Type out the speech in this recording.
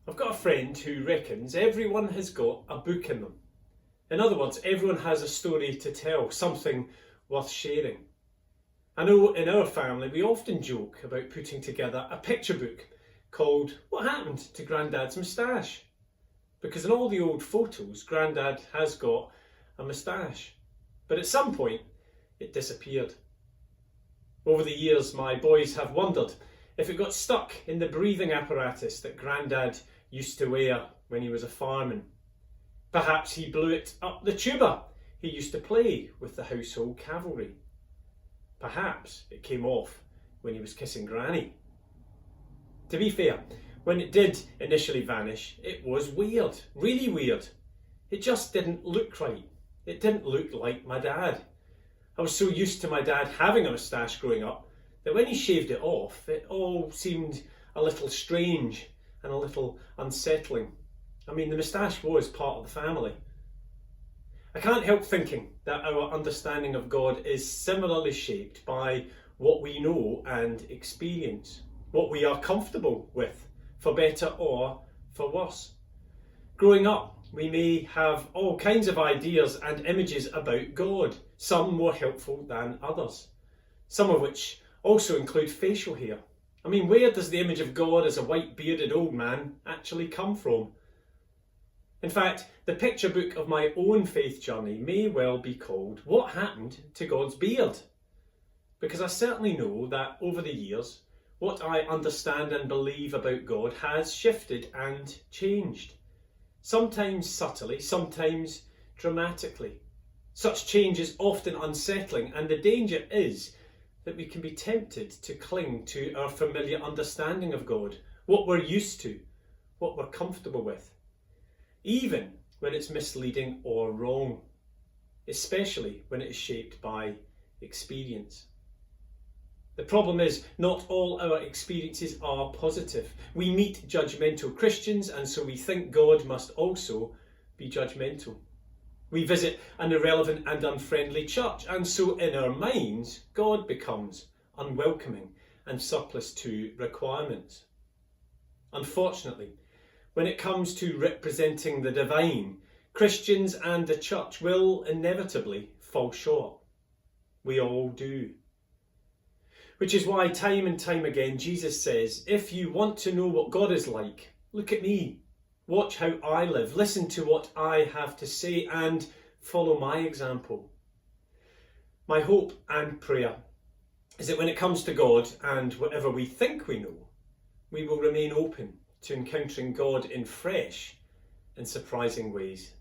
I've got a friend who reckons everyone has got a book in them. In other words, everyone has a story to tell, something worth sharing. I know in our family we often joke about putting together a picture book called What Happened to Granddad's Moustache? Because in all the old photos, Granddad has got a moustache. But at some point, it disappeared. Over the years, my boys have wondered if it got stuck in the breathing apparatus that Granddad used to wear when he was a fireman. Perhaps he blew it up the tuba he used to play with the household cavalry. Perhaps it came off when he was kissing Granny. To be fair, when it did initially vanish, it was weird, really weird. It just didn't look right. It didn't look like my dad. I was so used to my dad having a moustache growing up that when he shaved it off, it all seemed a little strange and a little unsettling. I mean, the moustache was part of the family. I can't help thinking that our understanding of God is similarly shaped by what we know and experience, what we are comfortable with, for better or for worse. Growing up, we may have all kinds of ideas and images about God, some more helpful than others, some of which also include facial hair. I mean, where does the image of God as a white bearded old man actually come from? In fact, the picture book of my own faith journey may well be called What Happened to God's Beard? Because I certainly know that over the years, what I understand and believe about God has shifted and changed. Sometimes subtly, sometimes dramatically. Such change is often unsettling, and the danger is that we can be tempted to cling to our familiar understanding of God, what we're used to, what we're comfortable with, even when it's misleading or wrong, especially when it is shaped by experience. The problem is, not all our experiences are positive. We meet judgmental Christians, and so we think God must also be judgmental. We visit an irrelevant and unfriendly church, and so in our minds, God becomes unwelcoming and surplus to requirements. Unfortunately, when it comes to representing the divine, Christians and the church will inevitably fall short. We all do. Which is why time and time again Jesus says, if you want to know what God is like, look at me. Watch how I live, listen to what I have to say, and follow my example. My hope and prayer is that when it comes to God and whatever we think we know, we will remain open to encountering God in fresh and surprising ways.